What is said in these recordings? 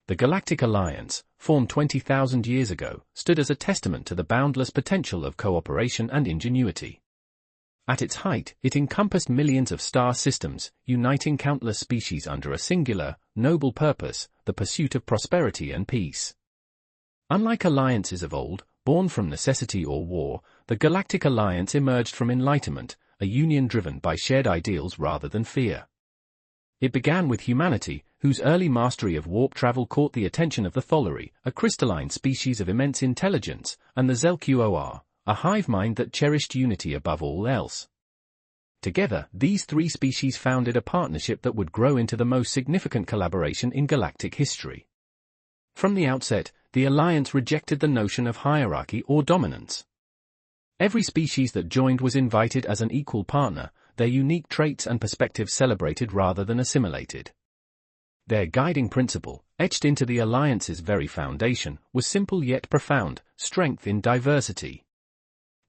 The Galactic Alliance, formed 20,000 years ago, stood as a testament to the boundless potential of cooperation and ingenuity. At its height, it encompassed millions of star systems, uniting countless species under a singular, noble purpose, the pursuit of prosperity and peace. Unlike alliances of old, born from necessity or war, the Galactic Alliance emerged from enlightenment, a union driven by shared ideals rather than fear. It began with humanity, whose early mastery of warp travel caught the attention of the Tholari, a crystalline species of immense intelligence, and the Zelqor, a hive mind that cherished unity above all else. Together, these three species founded a partnership that would grow into the most significant collaboration in galactic history. From the outset, the Alliance rejected the notion of hierarchy or dominance. Every species that joined was invited as an equal partner, their unique traits and perspectives celebrated rather than assimilated. Their guiding principle, etched into the Alliance's very foundation, was simple yet profound: strength in diversity.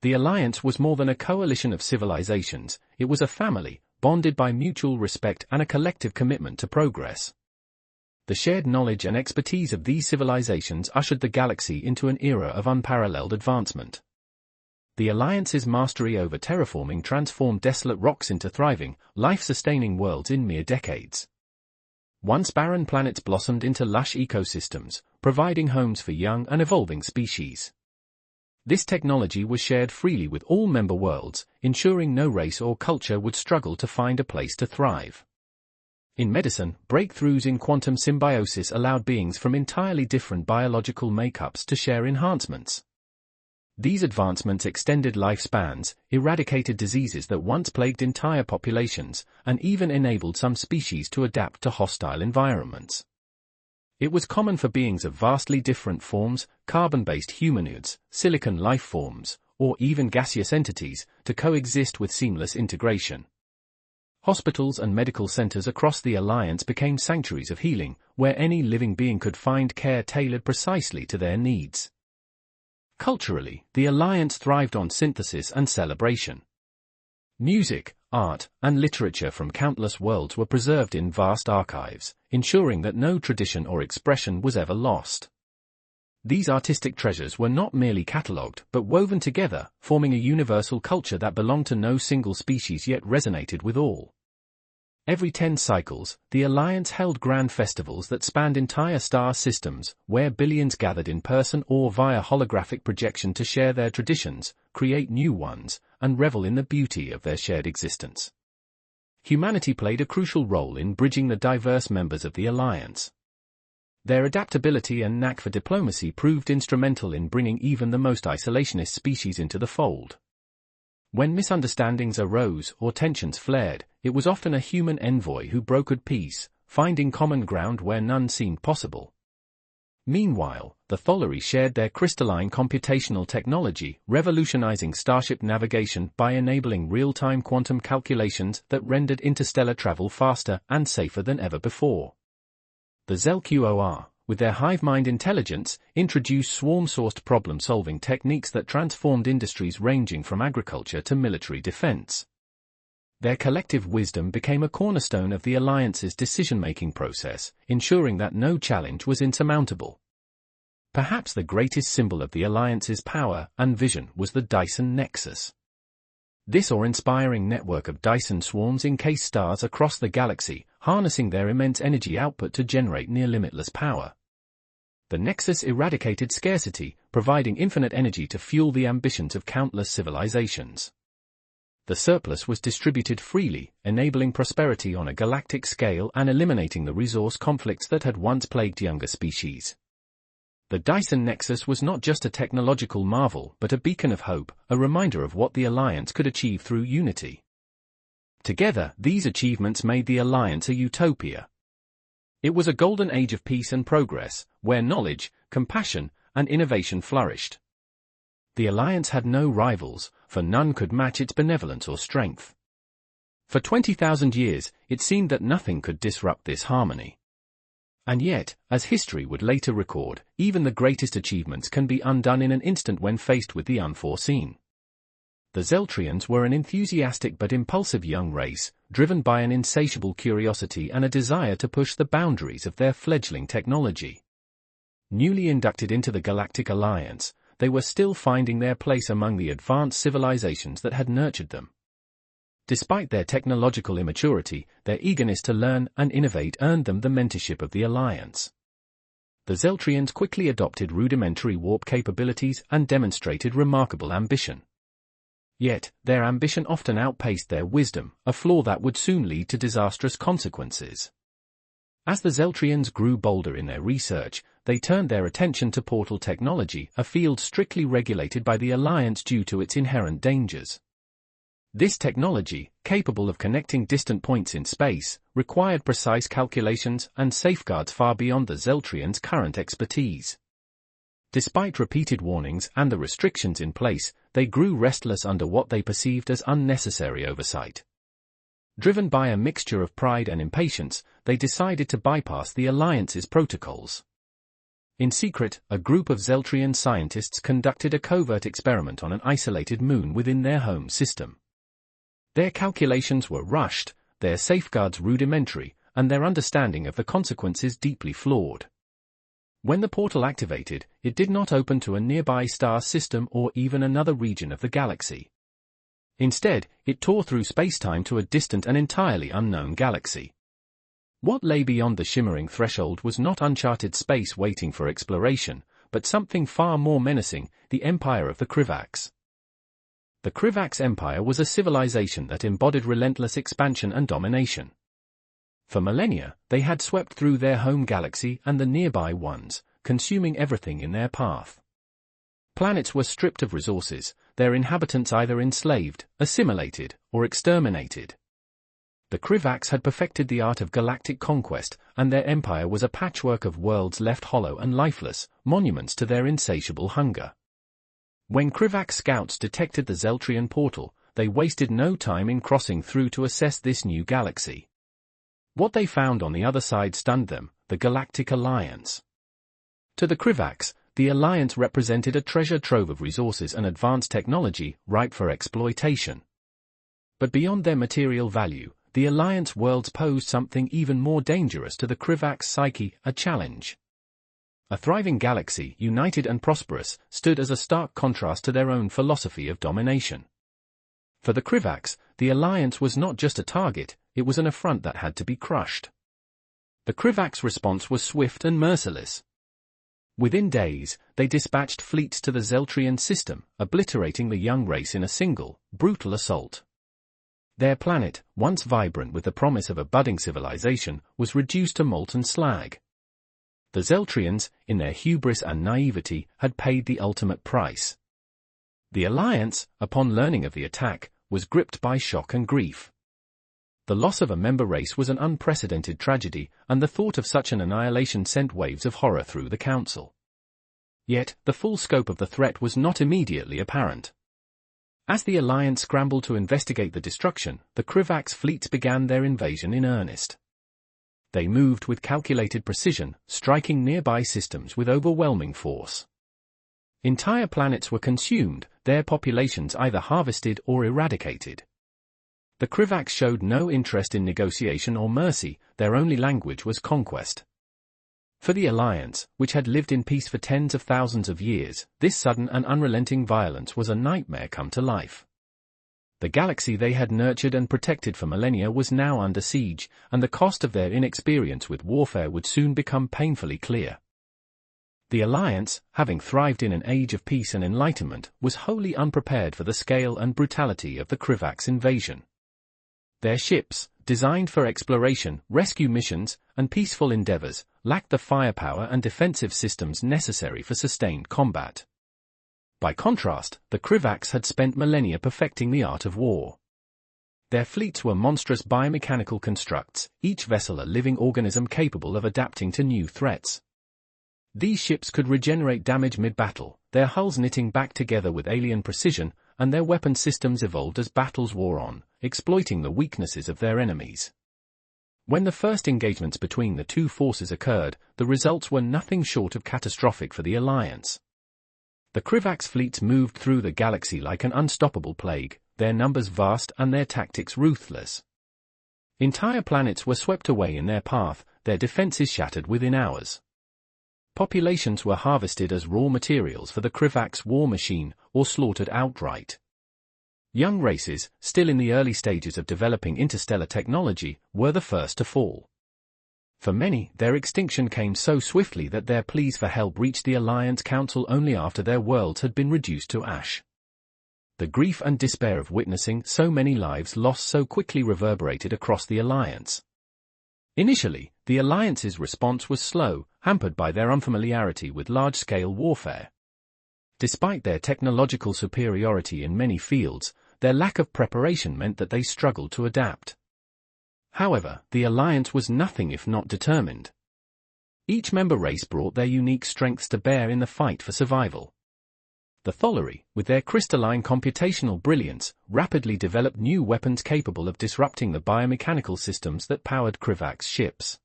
The Alliance was more than a coalition of civilizations, it was a family, bonded by mutual respect and a collective commitment to progress. The shared knowledge and expertise of these civilizations ushered the galaxy into an era of unparalleled advancement. The Alliance's mastery over terraforming transformed desolate rocks into thriving, life-sustaining worlds in mere decades. Once barren planets blossomed into lush ecosystems, providing homes for young and evolving species. This technology was shared freely with all member worlds, ensuring no race or culture would struggle to find a place to thrive. In medicine, breakthroughs in quantum symbiosis allowed beings from entirely different biological makeups to share enhancements. These advancements extended lifespans, eradicated diseases that once plagued entire populations, and even enabled some species to adapt to hostile environments. It was common for beings of vastly different forms, carbon-based humanoids, silicon life forms, or even gaseous entities, to coexist with seamless integration. Hospitals and medical centers across the Alliance became sanctuaries of healing, where any living being could find care tailored precisely to their needs. Culturally, the Alliance thrived on synthesis and celebration. Music, art, and literature from countless worlds were preserved in vast archives, ensuring that no tradition or expression was ever lost. These artistic treasures were not merely catalogued, but woven together, forming a universal culture that belonged to no single species yet resonated with all. Every 10 cycles, the Alliance held grand festivals that spanned entire star systems, where billions gathered in person or via holographic projection to share their traditions, create new ones, and revel in the beauty of their shared existence. Humanity played a crucial role in bridging the diverse members of the Alliance. Their adaptability and knack for diplomacy proved instrumental in bringing even the most isolationist species into the fold. When misunderstandings arose or tensions flared, it was often a human envoy who brokered peace, finding common ground where none seemed possible. Meanwhile, the Tholari shared their crystalline computational technology, revolutionizing starship navigation by enabling real-time quantum calculations that rendered interstellar travel faster and safer than ever before. The Zelqor, with their hive-mind intelligence, introduced swarm-sourced problem-solving techniques that transformed industries ranging from agriculture to military defense. Their collective wisdom became a cornerstone of the Alliance's decision-making process, ensuring that no challenge was insurmountable. Perhaps the greatest symbol of the Alliance's power and vision was the Dyson Nexus. This awe-inspiring network of Dyson swarms encased stars across the galaxy, harnessing their immense energy output to generate near-limitless power. The Nexus eradicated scarcity, providing infinite energy to fuel the ambitions of countless civilizations. The surplus was distributed freely, enabling prosperity on a galactic scale and eliminating the resource conflicts that had once plagued younger species. The Dyson Nexus was not just a technological marvel but a beacon of hope, a reminder of what the Alliance could achieve through unity. Together, these achievements made the Alliance a utopia. It was a golden age of peace and progress, where knowledge, compassion, and innovation flourished. The Alliance had no rivals, for none could match its benevolence or strength. For 20,000 years, it seemed that nothing could disrupt this harmony. And yet, as history would later record, even the greatest achievements can be undone in an instant when faced with the unforeseen. The Zeltrians were an enthusiastic but impulsive young race, driven by an insatiable curiosity and a desire to push the boundaries of their fledgling technology. Newly inducted into the Galactic Alliance, they were still finding their place among the advanced civilizations that had nurtured them. Despite their technological immaturity, their eagerness to learn and innovate earned them the mentorship of the Alliance. The Zeltrians quickly adopted rudimentary warp capabilities and demonstrated remarkable ambition. Yet, their ambition often outpaced their wisdom, a flaw that would soon lead to disastrous consequences. As the Zeltrians grew bolder in their research, they turned their attention to portal technology, a field strictly regulated by the Alliance due to its inherent dangers. This technology, capable of connecting distant points in space, required precise calculations and safeguards far beyond the Zeltrians' current expertise. Despite repeated warnings and the restrictions in place, they grew restless under what they perceived as unnecessary oversight. Driven by a mixture of pride and impatience, they decided to bypass the Alliance's protocols. In secret, a group of Zeltrian scientists conducted a covert experiment on an isolated moon within their home system. Their calculations were rushed, their safeguards rudimentary, and their understanding of the consequences deeply flawed. When the portal activated, it did not open to a nearby star system or even another region of the galaxy. Instead, it tore through space-time to a distant and entirely unknown galaxy. What lay beyond the shimmering threshold was not uncharted space waiting for exploration, but something far more menacing, the empire of the Krivax. The Krivax Empire was a civilization that embodied relentless expansion and domination. For millennia, they had swept through their home galaxy and the nearby ones, consuming everything in their path. Planets were stripped of resources, their inhabitants either enslaved, assimilated, or exterminated. The Krivax had perfected the art of galactic conquest, and their empire was a patchwork of worlds left hollow and lifeless, monuments to their insatiable hunger. When Krivax scouts detected the Zeltrian portal, they wasted no time in crossing through to assess this new galaxy. What they found on the other side stunned them, the Galactic Alliance. To the Krivax, the Alliance represented a treasure trove of resources and advanced technology, ripe for exploitation. But beyond their material value, the Alliance worlds posed something even more dangerous to the Krivax psyche, a challenge. A thriving galaxy, united and prosperous, stood as a stark contrast to their own philosophy of domination. For the Krivax, the Alliance was not just a target, it was an affront that had to be crushed. The Krivax response was swift and merciless. Within days, they dispatched fleets to the Zeltrian system, obliterating the young race in a single, brutal assault. Their planet, once vibrant with the promise of a budding civilization, was reduced to molten slag. The Zeltrians, in their hubris and naivety, had paid the ultimate price. The Alliance, upon learning of the attack, was gripped by shock and grief. The loss of a member race was an unprecedented tragedy, and the thought of such an annihilation sent waves of horror through the Council. Yet, the full scope of the threat was not immediately apparent. As the Alliance scrambled to investigate the destruction, the Krivax fleets began their invasion in earnest. They moved with calculated precision, striking nearby systems with overwhelming force. Entire planets were consumed, their populations either harvested or eradicated. The Krivax showed no interest in negotiation or mercy, their only language was conquest. For the Alliance, which had lived in peace for tens of thousands of years, this sudden and unrelenting violence was a nightmare come to life. The galaxy they had nurtured and protected for millennia was now under siege, and the cost of their inexperience with warfare would soon become painfully clear. The Alliance, having thrived in an age of peace and enlightenment, was wholly unprepared for the scale and brutality of the Krivax invasion. Their ships, designed for exploration, rescue missions, and peaceful endeavors, lacked the firepower and defensive systems necessary for sustained combat. By contrast, the Krivax had spent millennia perfecting the art of war. Their fleets were monstrous biomechanical constructs, each vessel a living organism capable of adapting to new threats. These ships could regenerate damage mid-battle, their hulls knitting back together with alien precision, and their weapon systems evolved as battles wore on, exploiting the weaknesses of their enemies. When the first engagements between the two forces occurred, the results were nothing short of catastrophic for the Alliance. The Krivax fleets moved through the galaxy like an unstoppable plague, their numbers vast and their tactics ruthless. Entire planets were swept away in their path, their defenses shattered within hours. populations were harvested as raw materials for the Krivak's war machine, or slaughtered outright. Young races, still in the early stages of developing interstellar technology, were the first to fall. For many, their extinction came so swiftly that their pleas for help reached the Alliance Council only after their worlds had been reduced to ash. The grief and despair of witnessing so many lives lost so quickly reverberated across the Alliance. Initially, the Alliance's response was slow, hampered by their unfamiliarity with large-scale warfare. Despite their technological superiority in many fields, their lack of preparation meant that they struggled to adapt. However, the Alliance was nothing if not determined. Each member race brought their unique strengths to bear in the fight for survival. The Tholari, with their crystalline computational brilliance, rapidly developed new weapons capable of disrupting the biomechanical systems that powered Krivak's ships.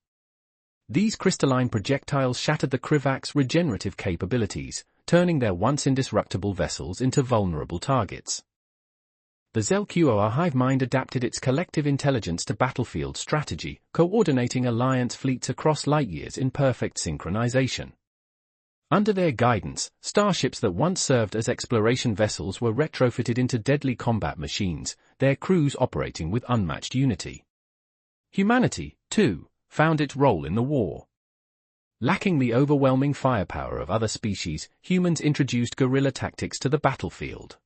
These crystalline projectiles shattered the Krivak's regenerative capabilities, turning their once indestructible vessels into vulnerable targets. The Zelqor hive mind adapted its collective intelligence to battlefield strategy, coordinating Alliance fleets across light years in perfect synchronization. Under their guidance, starships that once served as exploration vessels were retrofitted into deadly combat machines, their crews operating with unmatched unity. Humanity, too, found its role in the war. Lacking the overwhelming firepower of other species, humans introduced guerrilla tactics to the battlefield.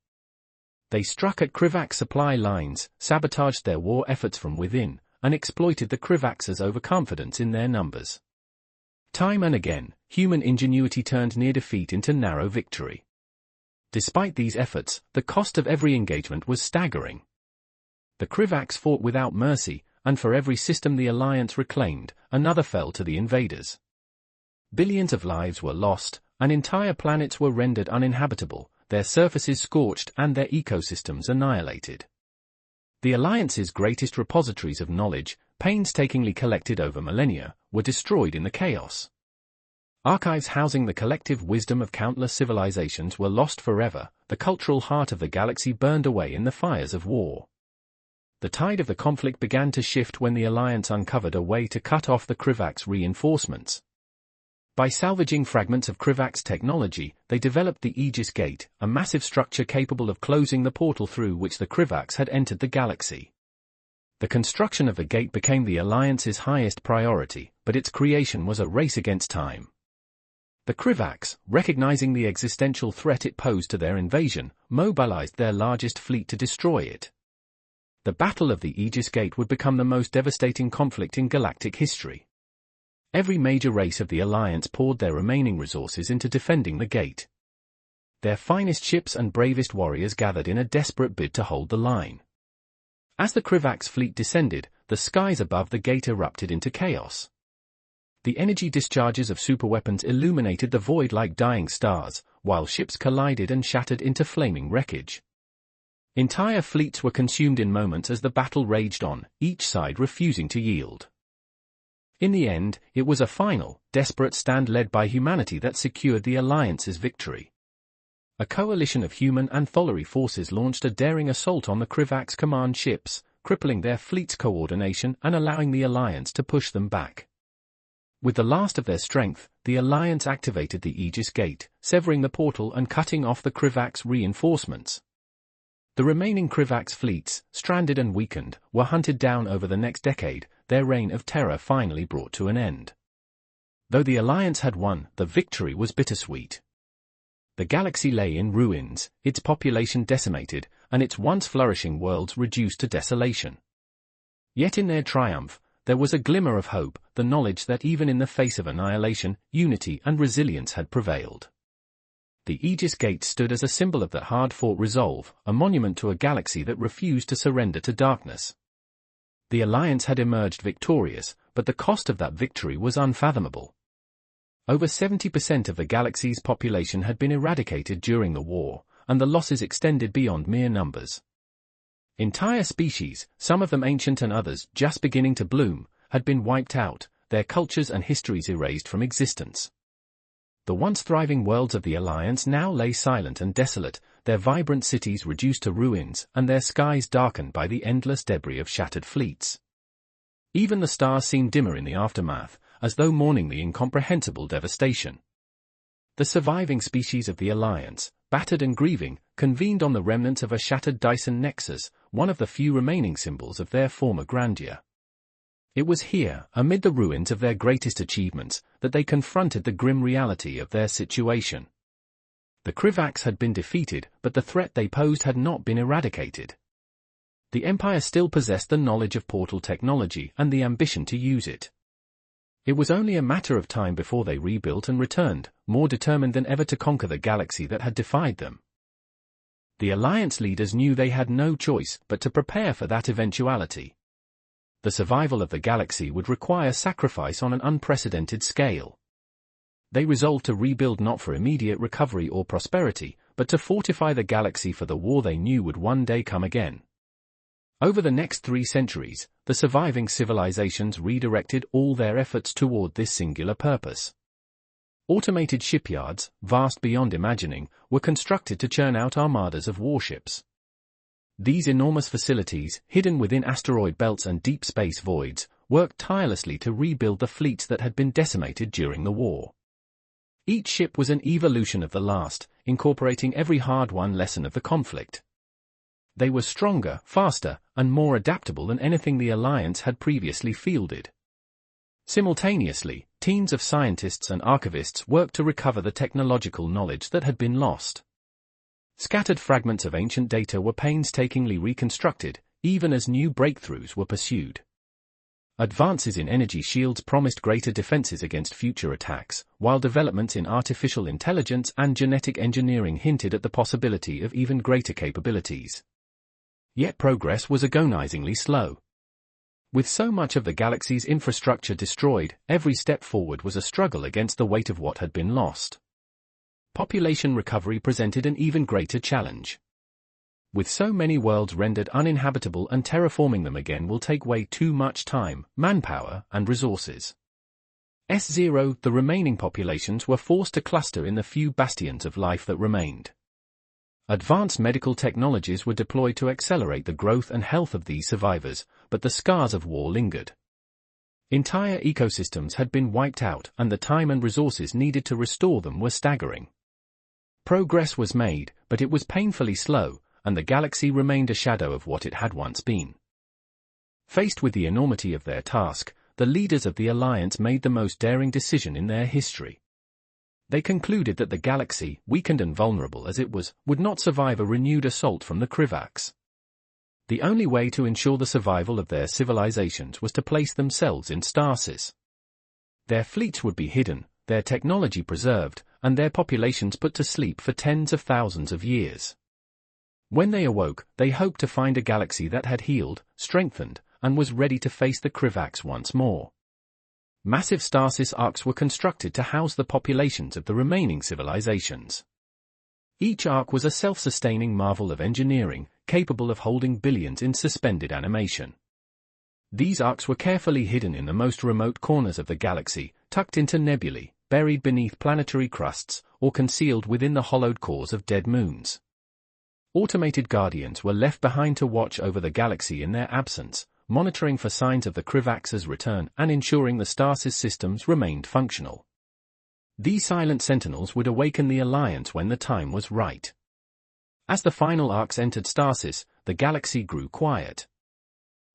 They struck at Krivak's supply lines, sabotaged their war efforts from within, and exploited the Krivaks' overconfidence in their numbers. Time and again, human ingenuity turned near defeat into narrow victory. Despite these efforts, the cost of every engagement was staggering. The Krivaks fought without mercy, and for every system the Alliance reclaimed, another fell to the invaders. Billions of lives were lost, and entire planets were rendered uninhabitable, their surfaces scorched and their ecosystems annihilated. The Alliance's greatest repositories of knowledge, painstakingly collected over millennia, were destroyed in the chaos. Archives housing the collective wisdom of countless civilizations were lost forever, the cultural heart of the galaxy burned away in the fires of war. The tide of the conflict began to shift when the Alliance uncovered a way to cut off the Krivak's reinforcements. By salvaging fragments of Krivak's technology, they developed the Aegis Gate, a massive structure capable of closing the portal through which the Krivaks had entered the galaxy. The construction of the gate became the Alliance's highest priority, but its creation was a race against time. The Krivaks, recognizing the existential threat it posed to their invasion, mobilized their largest fleet to destroy it. The Battle of the Aegis Gate would become the most devastating conflict in galactic history. Every major race of the Alliance poured their remaining resources into defending the gate. Their finest ships and bravest warriors gathered in a desperate bid to hold the line. As the Krivak's fleet descended, the skies above the gate erupted into chaos. The energy discharges of superweapons illuminated the void like dying stars, while ships collided and shattered into flaming wreckage. Entire fleets were consumed in moments as the battle raged on, each side refusing to yield. In the end, it was a final, desperate stand led by humanity that secured the Alliance's victory. A coalition of human and Tholari forces launched a daring assault on the Krivak's command ships, crippling their fleet's coordination and allowing the Alliance to push them back. With the last of their strength, the Alliance activated the Aegis Gate, severing the portal and cutting off the Krivak's reinforcements. The remaining Krivak's fleets, stranded and weakened, were hunted down over the next decade, their reign of terror finally brought to an end. Though the Alliance had won, the victory was bittersweet. The galaxy lay in ruins, its population decimated, and its once flourishing worlds reduced to desolation. Yet in their triumph, there was a glimmer of hope, the knowledge that even in the face of annihilation, unity and resilience had prevailed. The Aegis Gate stood as a symbol of that hard-fought resolve, a monument to a galaxy that refused to surrender to darkness. The Alliance had emerged victorious, but the cost of that victory was unfathomable. Over 70% of the galaxy's population had been eradicated during the war, and the losses extended beyond mere numbers. Entire species, some of them ancient and others just beginning to bloom, had been wiped out, their cultures and histories erased from existence. The once thriving worlds of the Alliance now lay silent and desolate, their vibrant cities reduced to ruins, and their skies darkened by the endless debris of shattered fleets. Even the stars seemed dimmer in the aftermath, as though mourning the incomprehensible devastation. The surviving species of the Alliance, battered and grieving, convened on the remnants of a shattered Dyson nexus, one of the few remaining symbols of their former grandeur. It was here, amid the ruins of their greatest achievements, that they confronted the grim reality of their situation. The Krivaks had been defeated, but the threat they posed had not been eradicated. The Empire still possessed the knowledge of portal technology and the ambition to use it. It was only a matter of time before they rebuilt and returned, more determined than ever to conquer the galaxy that had defied them. The Alliance leaders knew they had no choice but to prepare for that eventuality. The survival of the galaxy would require sacrifice on an unprecedented scale. They resolved to rebuild not for immediate recovery or prosperity, but to fortify the galaxy for the war they knew would one day come again. Over the next 3 centuries, the surviving civilizations redirected all their efforts toward this singular purpose. Automated shipyards, vast beyond imagining, were constructed to churn out armadas of warships. These enormous facilities, hidden within asteroid belts and deep space voids, worked tirelessly to rebuild the fleets that had been decimated during the war. Each ship was an evolution of the last, incorporating every hard-won lesson of the conflict. They were stronger, faster, and more adaptable than anything the Alliance had previously fielded. Simultaneously, teams of scientists and archivists worked to recover the technological knowledge that had been lost. Scattered fragments of ancient data were painstakingly reconstructed, even as new breakthroughs were pursued. Advances in energy shields promised greater defenses against future attacks, while developments in artificial intelligence and genetic engineering hinted at the possibility of even greater capabilities. Yet progress was agonizingly slow. With so much of the galaxy's infrastructure destroyed, every step forward was a struggle against the weight of what had been lost. Population recovery presented an even greater challenge. With so many worlds rendered uninhabitable, and terraforming them again will take way too much time, manpower, and resources. S0, the remaining populations were forced to cluster in the few bastions of life that remained. Advanced medical technologies were deployed to accelerate the growth and health of these survivors, but the scars of war lingered. Entire ecosystems had been wiped out, and the time and resources needed to restore them were staggering. Progress was made, but it was painfully slow, and the galaxy remained a shadow of what it had once been. Faced with the enormity of their task, the leaders of the Alliance made the most daring decision in their history. They concluded that the galaxy, weakened and vulnerable as it was, would not survive a renewed assault from the Krivaks. The only way to ensure the survival of their civilizations was to place themselves in stasis. Their fleets would be hidden, their technology preserved, and their populations put to sleep for tens of thousands of years. When they awoke, they hoped to find a galaxy that had healed, strengthened, and was ready to face the Krivaks once more. Massive stasis arcs were constructed to house the populations of the remaining civilizations. Each arc was a self-sustaining marvel of engineering, capable of holding billions in suspended animation. These arcs were carefully hidden in the most remote corners of the galaxy, tucked into nebulae, buried beneath planetary crusts, or concealed within the hollowed cores of dead moons. Automated guardians were left behind to watch over the galaxy in their absence, monitoring for signs of the Krivaks' return and ensuring the stasis systems remained functional. These silent sentinels would awaken the Alliance when the time was right. As the final arcs entered stasis, the galaxy grew quiet.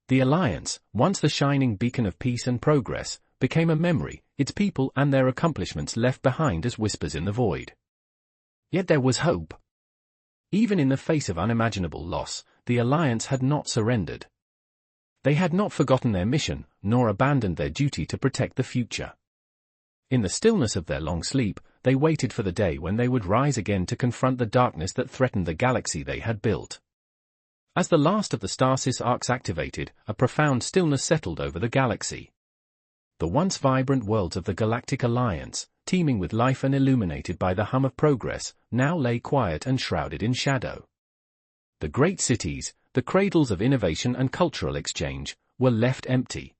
The Alliance, once the shining beacon of peace and progress, became a memory, its people and their accomplishments left behind as whispers in the void. Yet there was hope. Even in the face of unimaginable loss, the Alliance had not surrendered. They had not forgotten their mission, nor abandoned their duty to protect the future. In the stillness of their long sleep, they waited for the day when they would rise again to confront the darkness that threatened the galaxy they had built. As the last of the stasis arcs activated, a profound stillness settled over the galaxy. The once vibrant worlds of the Galactic Alliance, teeming with life and illuminated by the hum of progress, now lay quiet and shrouded in shadow. The great cities, the cradles of innovation and cultural exchange, were left empty.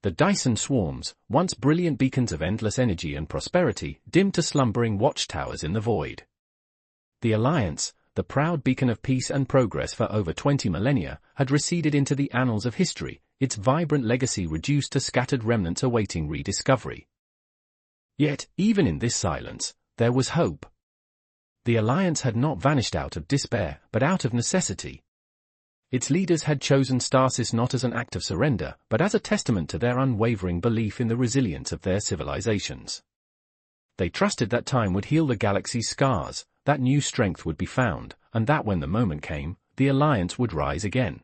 The Dyson swarms, once brilliant beacons of endless energy and prosperity, dimmed to slumbering watchtowers in the void. The Alliance, the proud beacon of peace and progress for over 20 millennia, had receded into the annals of history, its vibrant legacy reduced to scattered remnants awaiting rediscovery. Yet, even in this silence, there was hope. The Alliance had not vanished out of despair, but out of necessity. Its leaders had chosen stasis not as an act of surrender, but as a testament to their unwavering belief in the resilience of their civilizations. They trusted that time would heal the galaxy's scars, that new strength would be found, and that when the moment came, the Alliance would rise again.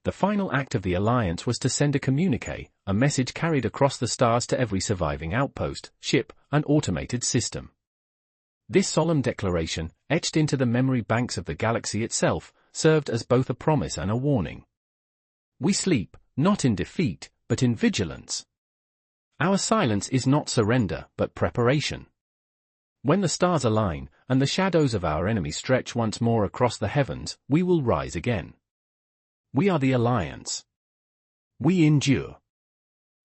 The final act of the Alliance was to send a communique, a message carried across the stars to every surviving outpost, ship, and automated system. This solemn declaration, etched into the memory banks of the galaxy itself, served as both a promise and a warning. We sleep, not in defeat, but in vigilance. Our silence is not surrender, but preparation. When the stars align, and the shadows of our enemy stretch once more across the heavens, we will rise again. We are the Alliance. We endure.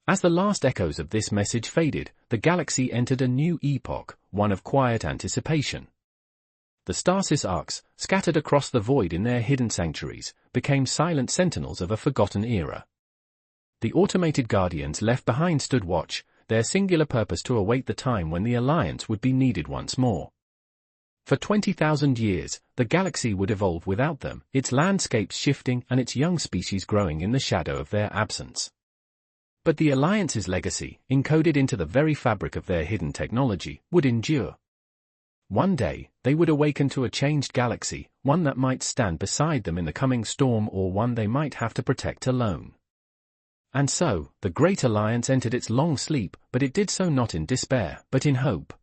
As the last echoes of this message faded, the galaxy entered a new epoch, one of quiet anticipation. The stasis arcs, scattered across the void in their hidden sanctuaries, became silent sentinels of a forgotten era. The automated guardians left behind stood watch, their singular purpose to await the time when the Alliance would be needed once more. For 20,000 years, the galaxy would evolve without them, its landscapes shifting and its young species growing in the shadow of their absence. But the Alliance's legacy, encoded into the very fabric of their hidden technology, would endure. One day, they would awaken to a changed galaxy, one that might stand beside them in the coming storm or one they might have to protect alone. And so, the Great Alliance entered its long sleep, but it did so not in despair, but in hope.